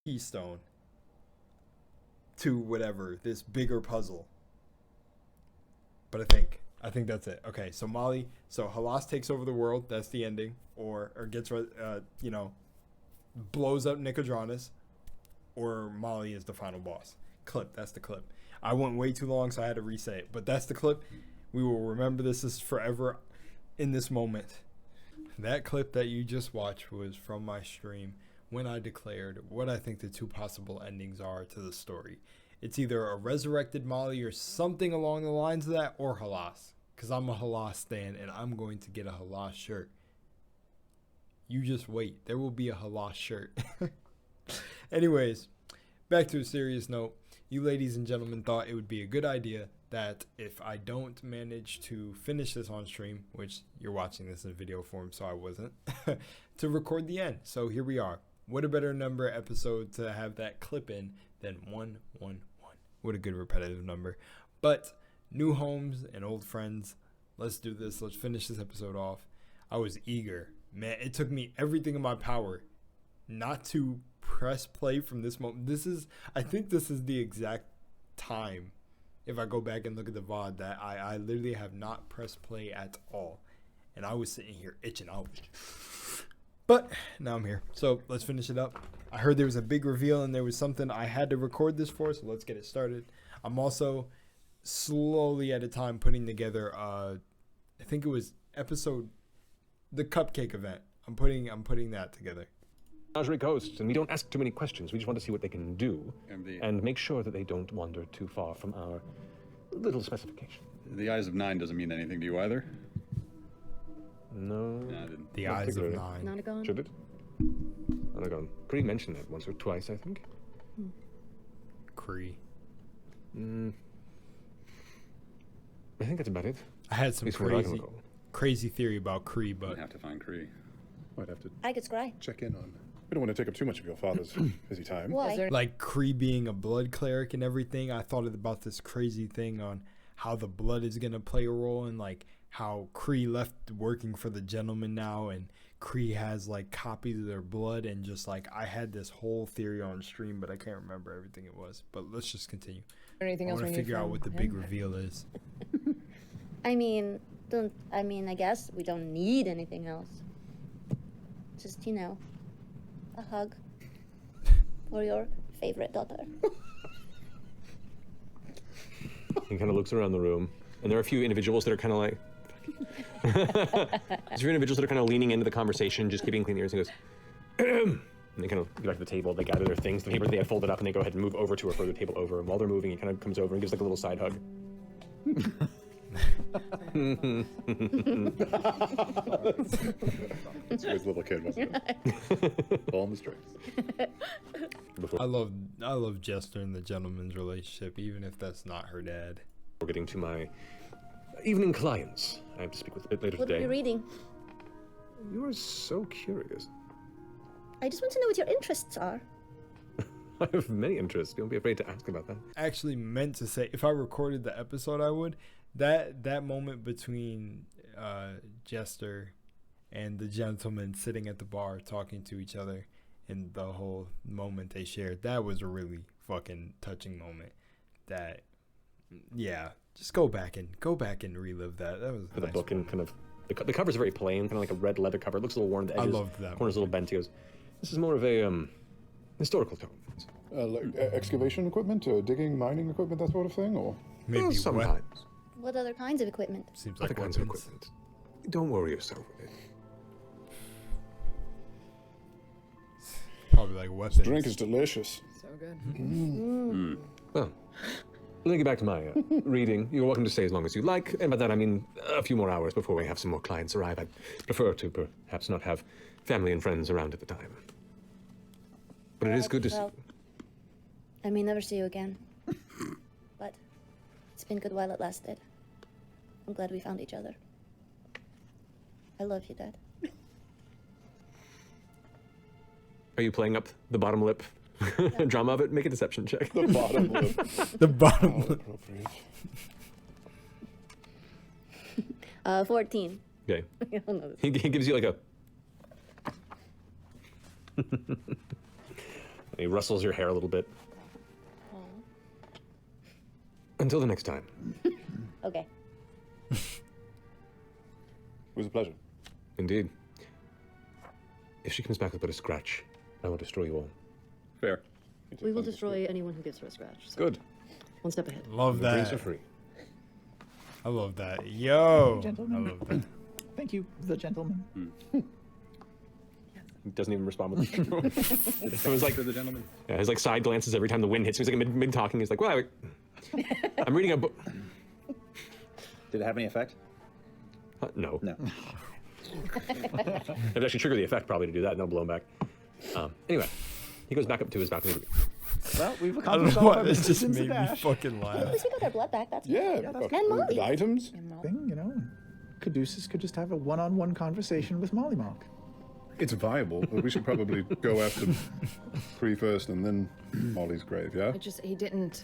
keystone to whatever this bigger puzzle. But I think that's it. Okay, so Molly, so Halas takes over the world. That's the ending, or gets blows up Nicodranus, or Molly is the final boss. Clip. That's the clip. I went way too long, so I had to reset it. But that's the clip. We will remember this is forever in this moment. That clip that you just watched was from my stream when I declared what I think the two possible endings are to the story. It's either a resurrected Molly or something along the lines of that, or Halas. Because I'm a Halas stan, and I'm going to get a Halas shirt. You just wait. There will be a Halas shirt. Anyways, back to a serious note. You ladies and gentlemen thought it would be a good idea that if I don't manage to finish this on stream, which you're watching this in video form, so I wasn't, to record the end. So here we are. What a better number episode to have that clip in than 111. What a good repetitive number. But new homes and old friends, let's do this. Let's finish this episode off. I was eager. Man, it took me everything in my power not to press play from this moment. I think this is the exact time, if I go back and look at the VOD, that I literally have not pressed play at all. And I was sitting here itching out. But now I'm here. So let's finish it up. I heard there was a big reveal and there was something I had to record this for, so let's get it started. I'm also slowly at a time putting together I think it was the cupcake event. I'm putting that together. Menagerie Coast, and we don't ask too many questions. We just want to see what they can do and make sure that they don't wander too far from our little specification. The Eyes of Nine doesn't mean anything to you either? No. No, I didn't. The Eyes of Nine. Nonagon? Should it? Nonagon. Kree mentioned it once or twice, I think. Kree. I think that's about it. I had some At least from what I can recall. crazy theory about Kree, but I'd have to find Kree. Might have to I could scry. check in on. We don't want to take up too much of your father's busy time. Why? like Kree being a blood cleric and everything, I thought about this crazy thing on how the blood is going to play a role, and like how Kree left working for the gentleman now, and Kree has like copies of their blood, and just like I had this whole theory on stream, but I can't remember everything it was. But let's just continue. Anything I else want to we need figure out from what the him? big reveal is. I guess we don't need anything else. Just, a hug for your favorite daughter. He kind of looks around the room, and there are a few individuals that are kind of like... There's a few individuals that are kind of leaning into the conversation, just keeping clean ears, and he goes... And they kind of go back to the table, they gather their things, the paper they had folded up, and they go ahead and move over to a further table over. And while they're moving, he kind of comes over and gives like a little side hug. It's a good little kid, wasn't it? All in the strings. I love Jester and the gentleman's relationship, even if that's not her dad. We're getting to my evening clients. I have to speak with a bit later What are today. you reading? You are so curious. I just want to know what your interests are. I have many interests. Don't be afraid to ask about that. Actually meant to say, if I recorded the episode, I would. That moment between Jester and the gentleman sitting at the bar talking to each other, and the whole moment they shared, that was a really fucking touching moment. That, yeah, just go back and relive that. That was a The nice book and moment. kind of the cover's very plain, kind of like a red leather cover. It looks a little worn at the I edges. loved that Corner's a little bent. He goes, "This is more of a historical tone." Excavation equipment, digging, mining equipment, that sort of thing, or Maybe wet. sometimes. What other kinds of equipment? Seems Other like kinds of weapons. equipment. Don't worry yourself with it. Probably like weapons. this drink is delicious. So good. Well, let me get back to my reading. You're welcome to stay as long as you like, and by that I mean a few more hours before we have some more clients arrive. I'd prefer to perhaps not have family and friends around at the time. But it is good to see. Well, I may never see you again. But it's been good while it lasted. I'm glad we found each other. I love you, Dad. Are you playing up the bottom lip drama of it? Make a deception check. The bottom lip. The bottom How lip. appropriate. 14. Okay. I don't know this. He gives you like a... He rustles your hair a little bit. Until the next time. Okay. It was a pleasure. Indeed. If she comes back with but a scratch, I will destroy you all. Fair. We will destroy anyone who gives her a scratch. So Good. one step ahead. Love The drinks that. are free. I love that. Yo. I Gentlemen. love that. Thank you, the gentleman. He doesn't even respond with it was like For the gentleman. yeah, his like side glances every time the wind hits him. He's like mid talking. He's like, well, I'm reading a book. Did it have any effect? No. No. It would actually trigger the effect probably to do that. No blown back. Anyway, he goes back up to his balcony. Well, we've I don't accomplished know all why our this business just in made me Zadash. fucking At laugh. least we got our blood back. That's Yeah, that's And Molly. the items. Thing, you know. Caduceus could just have a one-on-one conversation with Mollymock. It's viable, but we should probably go after Cree first and then Molly's grave, yeah? He didn't.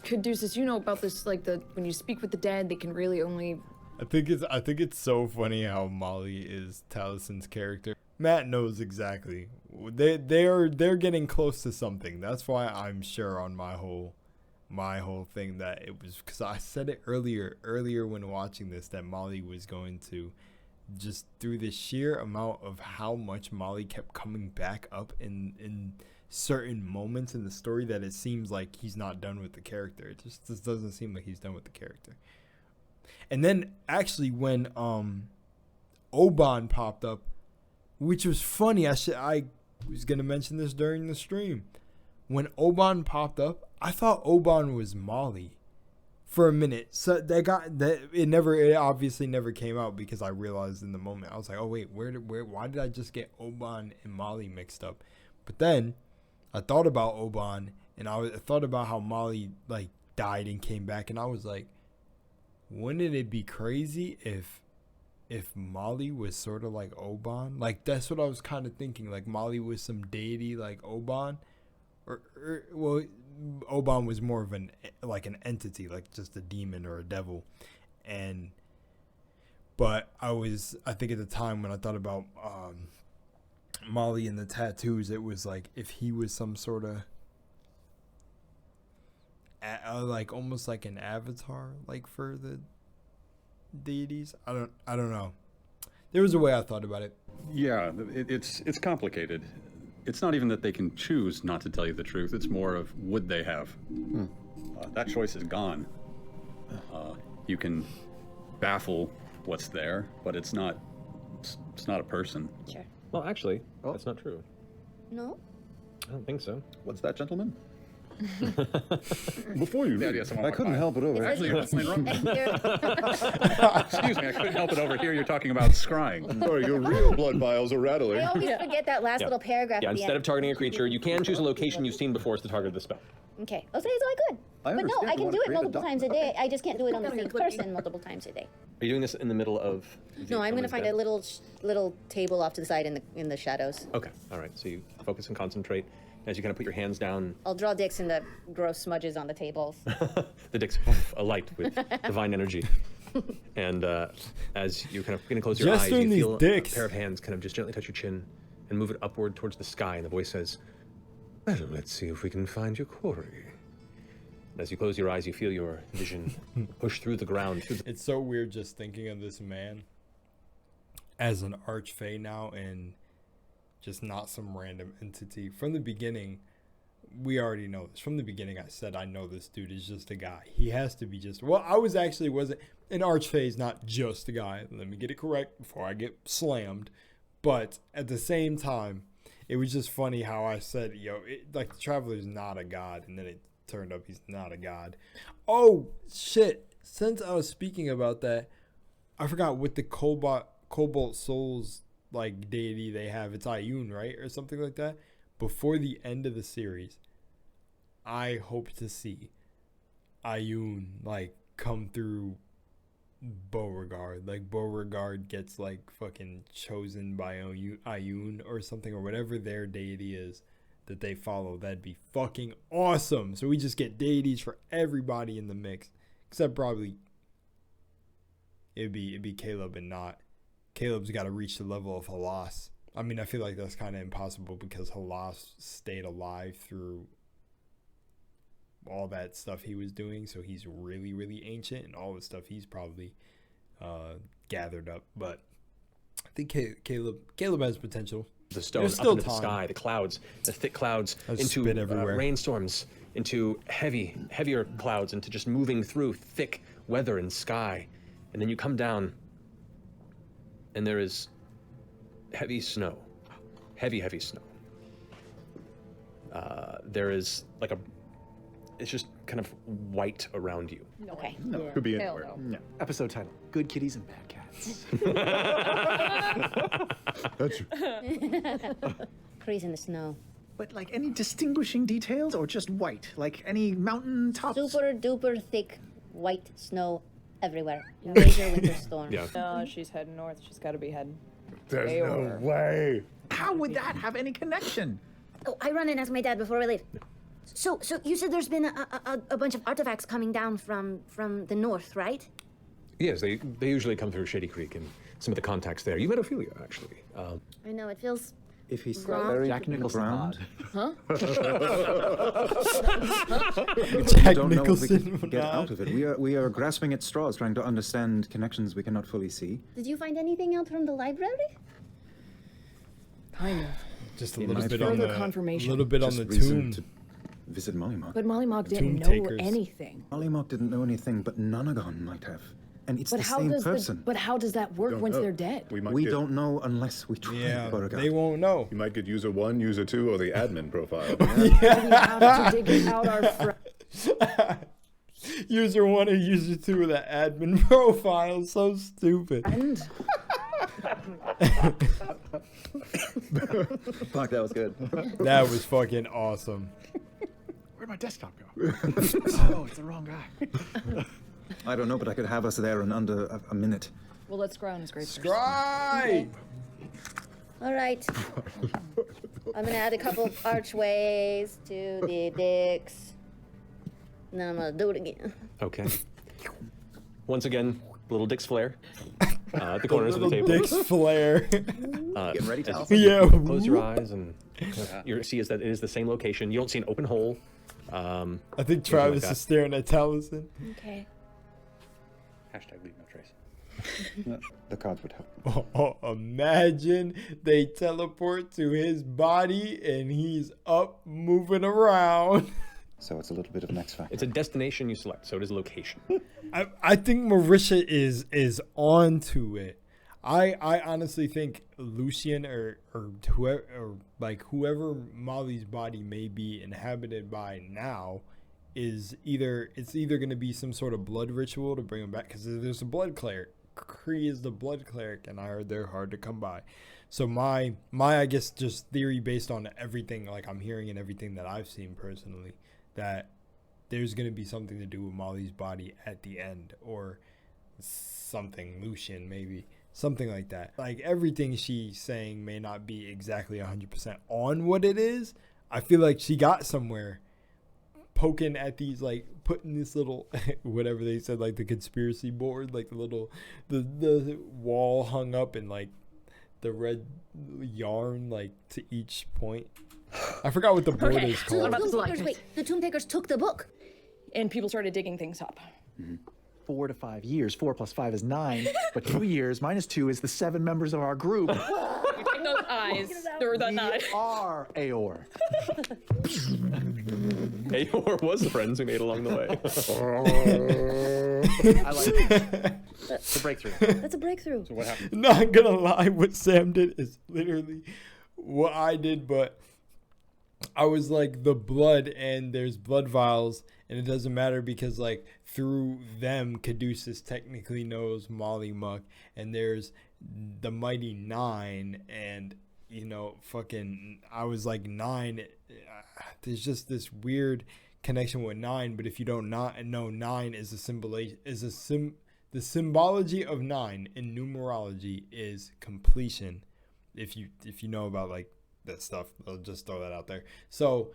Caduceus, you know about this, like when you speak with the dead, they can really only. I think it's so funny how Molly is Talison's character. Matt knows exactly. They're getting close to something. That's why I'm sure on my whole thing that it was, because I said it earlier when watching this, that Molly was going to, just through the sheer amount of how much Molly kept coming back up in certain moments in the story, that it seems like he's not done with the character. It just doesn't seem like he's done with the character. And then actually when Oban popped up, which was funny, I was gonna mention this during the stream. When Oban popped up, I thought Oban was Molly for a minute. So it obviously never came out, because I realized in the moment, I was like, oh wait, why did I just get Oban and Molly mixed up? But then I thought about Oban, and I thought about how Molly like died and came back, and I was like, wouldn't it be crazy if Molly was sort of like Oban? Like, that's what I was kind of thinking. Like, Molly was some deity like Oban, or well, Oban was more of an entity, like just a demon or a devil. But I think at the time when I thought about Molly and the tattoos, it was like if he was some sort of like almost like an avatar, like for the deities. I don't know. There was a way I thought about it. Yeah, it's complicated. It's not even that they can choose not to tell you the truth. It's more of would they have. That choice is gone. You can baffle what's there, but it's not a person. Sure. Well, actually, that's not true. No? I don't think so. What's that, gentleman? Before you leave, someone I walked couldn't by. help it over. Actually, You're- that's my wrong. you're- Excuse me, I couldn't help it over here. You're talking about scrying. Sorry, your real blood vials are rattling. I always forget that last little paragraph. Yeah, at the instead end. of targeting a creature, you can choose a location you've seen before as the target of the spell. Okay. Oh, so I could. I But no, understand I you can wanna do it create a multiple times a day. I just can't do it on the same person multiple times a day. Are you doing this in the middle of? No, I'm gonna find a little table off to the side in the shadows. Okay, all right. So you focus and concentrate as you kind of put your hands down. I'll draw dicks in the gross smudges on the tables. The dick's alight with divine energy. And as you kind of begin to close your Just eyes, doing you these feel dicks. a pair of hands kind of just gently touch your chin and move it upward towards the sky. And the voice says, "Well, let's see if we can find your quarry." And as you close your eyes, you feel your vision push through the ground. It's so weird just thinking of this man as an archfey now, and just not some random entity. From the beginning, we already know this. From the beginning, I said I know this dude is just a guy. He has to be just. Well, I wasn't an archfey is not just a guy. Let me get it correct before I get slammed. But at the same time, it was just funny how I said, like the Traveler's not a god, and then it turned up he's not a god. Oh shit! Since I was speaking about that, I forgot what the Cobalt Souls like deity they have. It's Ioun, right, or something like that. Before the end of the series, I hope to see Ioun like come through Beauregard. Like Beauregard gets like fucking chosen by Ioun or something, or whatever their deity is that they follow. That'd be fucking awesome. So we just get deities for everybody in the mix, except probably it'd be Caleb and not. Caleb's got to reach the level of Halas I mean, I feel like that's kind of impossible because Halas stayed alive through all that stuff he was doing, so he's really, really ancient, and all the stuff he's probably gathered up. But I think Caleb has potential. The stone There's up still into the time. sky, the clouds, the thick clouds, There's into spit everywhere. rainstorms, into heavier clouds, into just moving through thick weather and sky. And then you come down, and there is heavy snow. Heavy snow. There is like it's just kind of white around you. Okay. Could be Hell anywhere. no. Episode title: Good Kitties and Bad Cats. That's Trees in the snow. But like any distinguishing details, or just white? Like any mountain tops? Super duper thick white snow everywhere. Major winter storm. Yeah. No, she's heading north. She's got to be heading. There's Way no over. way. How would that have any connection? Oh, I run and ask my dad before we leave. So you said there's been a bunch of artifacts coming down from the north, right? Yes, they usually come through Shady Creek and some of the contacts there. You met Ophelia, actually. I know, it feels... If he's Wrong. buried Jack in the Nicholson ground, Jack don't know if we Nicholson. can get out of it. We are grasping at straws, trying to understand connections we cannot fully see. Did you find anything out from the library? Kind of. Just a It little might bit be on further the confirmation. little bit on Just the reason tomb. to visit Mollymog. But Mollymog didn't know Tomb takers. anything. Mollymog didn't know anything, but Nonagon might have. And it's But the how same does person. but how does that work Don't once know. they're dead? We might We get, don't know unless we try, Yeah, Beauregard. they won't know. You might get user 1, user 2, or the admin profile. We have to dig out our User 1 or user 2 of the admin profile. So stupid. friend. Fuck, that was good. That was fucking awesome. Where'd my desktop go? Oh, it's the wrong guy. I don't know, but I could have us there in under a minute. Well, let's grow on his grave first. Scry! All right. I'm gonna add a couple of archways to the dicks. And then I'm gonna do it again. Okay. Once again, little dicks flare at the corners of the Little table. dick's flare. Getting ready to as Yeah. you close your eyes and you see is that it is the same location. You don't see an open hole. I think like Travis that. is staring at Taliesin. Okay. Hashtag leave no trace. The cards would help. Oh, imagine they teleport to his body and he's up moving around. So it's a little bit of an X factor. It's a destination you select, so it is a location. I think Marisha is on to it. I honestly think Lucian or whoever whoever Molly's body may be inhabited by now is either going to be some sort of blood ritual to bring him back, because there's a blood cleric. Kree is the blood cleric, and I heard they're hard to come by. So my I guess just theory based on everything like I'm hearing and everything that I've seen personally, that there's going to be something to do with Molly's body at the end, or something, Lucian maybe, something like that. Like everything she's saying may not be exactly 100% on what it is. I feel like she got somewhere poking at these, like putting this little whatever they said, like the conspiracy board, like the little the wall hung up and like the red yarn like to each point. I forgot what the board Okay, is so called. what about The this tomb takers, light? wait, the tomb takers took the book. And people started digging things up. 4 to 5 years. 4 plus 5 is 9. But 2 years minus 2 is the 7 members of our group. You take those eyes. They're the We eyes. are Aor. Aor was the friends we made along the way. I like it. It's a breakthrough. That's a breakthrough. What happened? Not gonna lie, what Sam did is literally what I did, but I was like the blood, and there's blood vials, and it doesn't matter because like through them Caduceus technically knows Molly Muck, and there's the Mighty Nine, and you know fucking I was like 9. There's just this weird connection with 9, but if you don't not know, 9 is the symbology of 9 in numerology is completion. If you know about like that stuff, I'll just throw that out there. So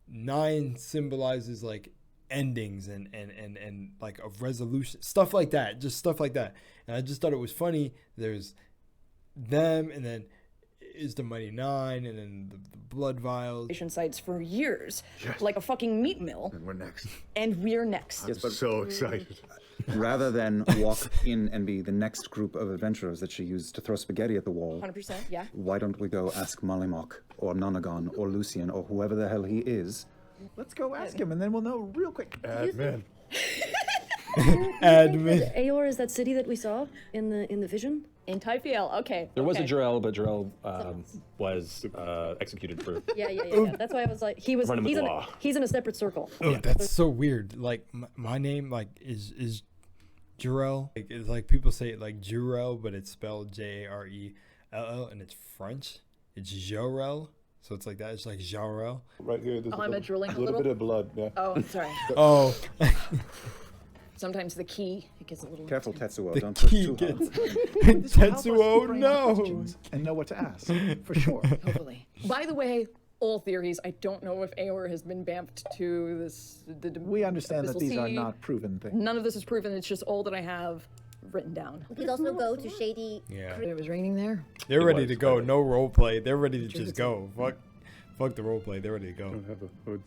9 symbolizes like endings and like a resolution, stuff like that, just stuff like that. And I just thought it was funny. There's them, and then is the Mighty Nine, and then the blood vials. Sites for years, like a fucking meat mill, And we're next. and we're next. I'm so excited. Rather than walk in and be the next group of adventurers that she used to throw spaghetti at the wall, 100%, yeah. why don't we go ask Mollymock or Nonagon or Lucian or whoever the hell he is? Let's go ask him, and then we'll know real quick. Admin. Admin. Aor is that city that we saw in the vision? In Typhiel, okay. There was a okay. Jarell, but Jarell was executed for. Yeah. That's why I was like, Running with the law. he's in a separate circle. Oh, that's so weird. Like my name, like is Jarell. Like, it's like people say it like Jarell, but it's spelled Jarell, and it's French. It's Jarell, so it's like that. It's like Jarell. Right here. There's I'm drilling a little little. bit of blood. Yeah. Oh, I'm sorry. Oh, Sometimes the key, it gets a little. Careful, Tetsuo. the Don't push key too hard. gets This will help us Tetsuo. frame No. questions and know what to ask, for sure. Hopefully. By the way, all theories. I don't know if Aor has been vamped to this. We understand that Abyssal these are Sea. not proven things. None of this is proven. It's just all that I have written down. We could also go to Shady. Yeah, It was raining there. they're ready was, to go. but- No role play. They're ready to just go. Fuck the role play. They're ready to go. Don't have a hood.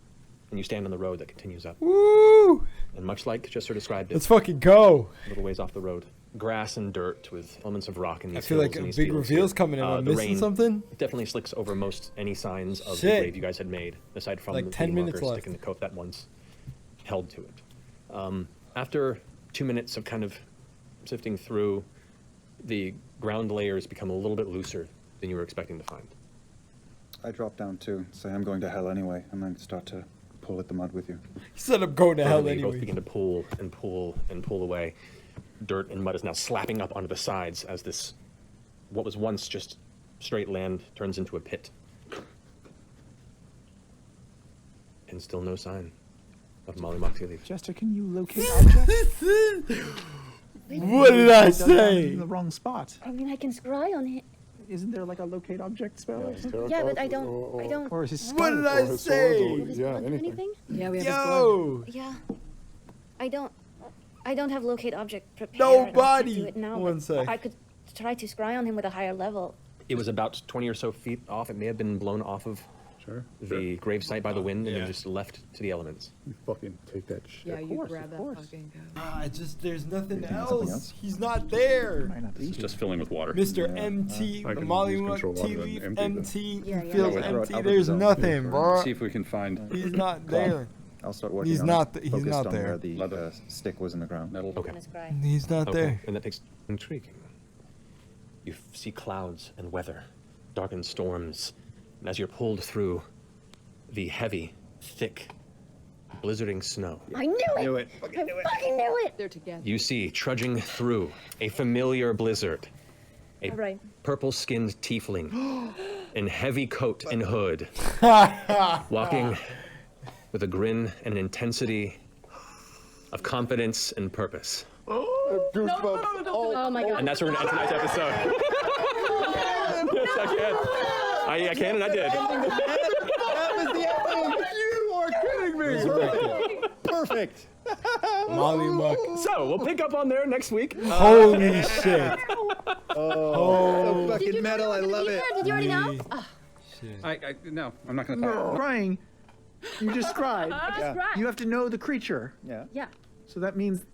And you stand on the road that continues up. Woo! And much like Jester described it, Let's fucking go. a little ways off the road, grass and dirt with elements of rock in these I feel hills like and a these big fields reveal's here. coming in. Am I The missing rain something? definitely slicks over most any signs of the Shit. grave you guys had made, aside from Like the 10 beam minutes marker left. sticking the coat that once held to it. After 2 minutes of kind of sifting through, the ground layers become a little bit looser than you were expecting to find. I drop down too. Say I'm going to hell anyway, and then start to pull at the mud with you. He said I'm going to hell Slowly, you both anyway. begin to pull and pull and pull away. Dirt and mud is now slapping up onto the sides as this, what was once just straight land, turns into a pit. And still no sign of Molly Moxley. Jester, can you locate objects? What did I Dug down say? in the wrong spot. I mean, I can scry on it. Isn't there like a locate object spell or something? Yeah, but I don't. Or is his What skull? did I his say? swords or- His yeah, blood do anything. anything? Yeah, we have his blood. Yo, Yeah. I don't have locate object prepared. I can't Nobody. do it now, One but sec. I could try to scry on him with a higher level. It was about 20 or so feet off. It may have been blown off of Sure. the gravesite by the wind and Yeah. then just left to the elements. You fucking take that shit. Yeah, you course, grab of that course. fucking guy. there's nothing something else. else? He's not there. Might not be. It's just filling with water. Mr. Yeah, MT, I the can Molly use control water TV, and empty MT, Yeah, he yeah. feels Yeah, throw it empty. out of There's the zone. nothing, bro. See if we can find He's not there. I'll start working He's on not it. he's Focused not on there. where the Leather. stick was in the ground. metal. Okay. Gonna scry. He's not there. And that takes intriguing. You see clouds and weather, darkened storms, and as you're pulled through the heavy, thick, blizzarding snow, I knew it. I fucking knew it. They're together. you see trudging through a familiar blizzard, a All right. purple-skinned tiefling in heavy coat and hood, walking with a grin and an intensity of confidence and purpose. Oh my god. And that's where we're going to end tonight's episode. Yes, I can. I can, and I did. You are kidding me. Perfect. Molly Muck. So we'll pick up on there next week. Holy shit. Oh, fucking metal. I love it. Did you already know? No, I'm not going to talk. Crying. You just cried. Yeah. You have to know the creature. Yeah. Yeah. So that means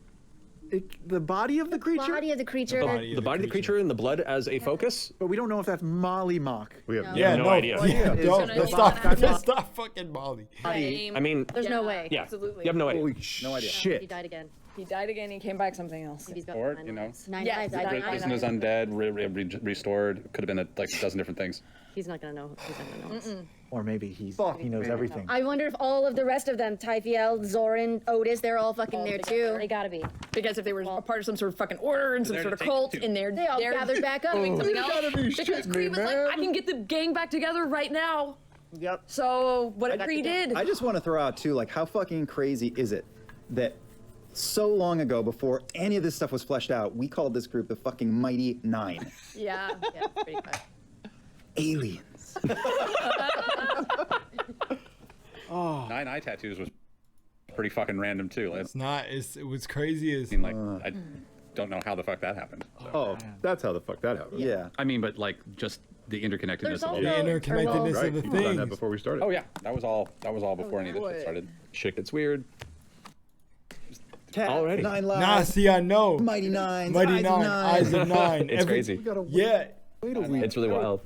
the body of the creature? Body of the creature. The body of the creature and the blood as a focus. But we don't know if that's Molly Mock. We have Yeah, no no idea. Yeah, Is don't. the Let's body- stop. Let's stop fucking Molly. I mean, There's no way. yeah, Absolutely. you have no idea. Holy No idea. He shit. died again. He died again. He came back something else. Maybe he's got Or, nine you know, lives. Nine Yeah, lives. the I great died. Person is undead, restored. Could have been like a dozen different things. He's not gonna know. He's not gonna know. Or maybe he knows everything. I wonder if all of the rest of them, Typhiel, Zoran, Otis, they're all fucking there too. They gotta be. Because if they were a part of some sort of fucking order and some They're sort of to take cult, two. and they're They all gathered back up. doing something else. gotta be Because shitting me, Cree was like, man. I can get the gang back together right now. Yep. So what Cree did? I just want to throw out too, like, how fucking crazy is it that so long ago, before any of this stuff was fleshed out, we called this group the fucking Mighty Nine. Yeah. Yeah, it's pretty fun. Aliens. 9 eye tattoos was pretty fucking random too. Like, It's not. It was crazy as. I mean, like, I don't know how the fuck that happened. So. Oh, that's how the fuck that happened. Yeah. I mean, but like just the interconnectedness There's of all also- The that. interconnectedness Right, of the you done that things. before we started. Oh yeah, that was all before any of this shit started. Shit gets weird. Cat, Already. 9 lives. Nah, see, I know. Mighty Nines. Mighty Eyes of Nine, Nine. Eyes of Nine. It's crazy. We gotta wait, Yeah. wait a week. It's really wild.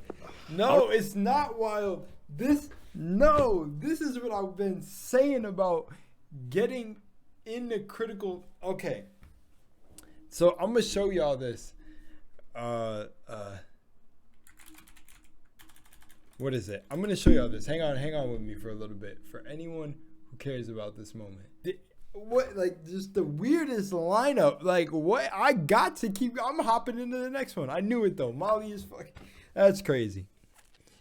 No, it's not wild. This is what I've been saying about getting into critical. Okay. So I'm gonna show y'all this. What is it? I'm gonna show y'all this. Hang on with me for a little bit. For anyone who cares about this moment. What, like, just the weirdest lineup. Like, what? I got to keep. I'm hopping into the next one. I knew it though. Molly is fucking. That's crazy.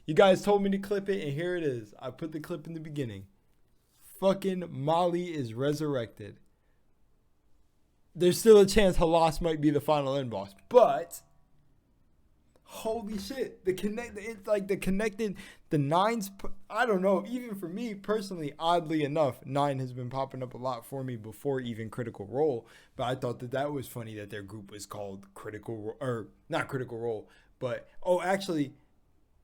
You guys told me to clip it, and here it is. I put the clip in the beginning. Fucking Molly is resurrected. There's still a chance Halas might be the final end boss, but holy shit, the nines. I don't know. Even for me personally, oddly enough, 9 has been popping up a lot for me before even Critical Role. But I thought that was funny that their group was called or not Critical Role, but actually,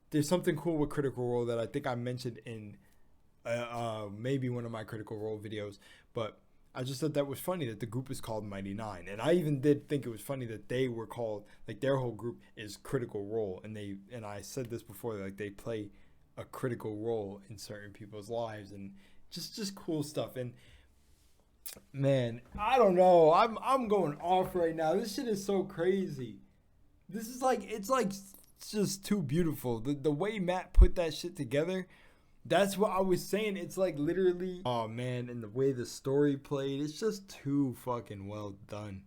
there's something cool with Critical Role that I think I mentioned in maybe one of my Critical Role videos, but I just thought that was funny that the group is called Mighty Nine. And I even did think it was funny that they were called, like, their whole group is Critical Role. And I said this before, like, they play a critical role in certain people's lives and just cool stuff. And man, I don't know. I'm going off right now. This shit is so crazy. This is like, it's just too beautiful. The way Matt put that shit together. That's what I was saying. It's like literally, oh man, and the way the story played, it's just too fucking well done.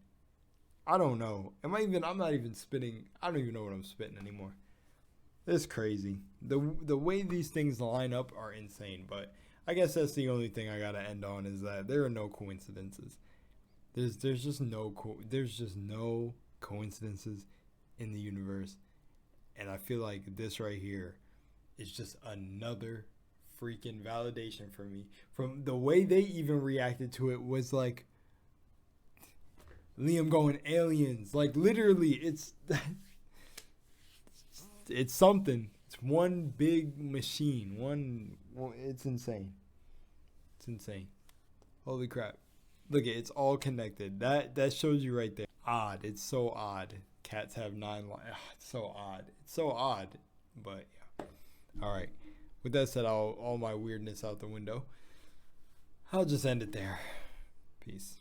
I don't know. I'm not even spitting. I don't even know what I'm spitting anymore. It's crazy. The way these things line up are insane, but I guess that's the only thing I gotta end on is that there are no coincidences. There's just no coincidences in the universe. And I feel like this right here is just another freaking validation for me. From the way they even reacted to it was like Liam going aliens. Like literally, it's something. It's one big machine. It's insane. It's insane. Holy crap. Look, it's all connected. That shows you right there. Odd. It's so odd. Cats have 9 lives. It's so odd. It's so odd. But yeah. All right. With that said, all my weirdness out the window. I'll just end it there. Peace.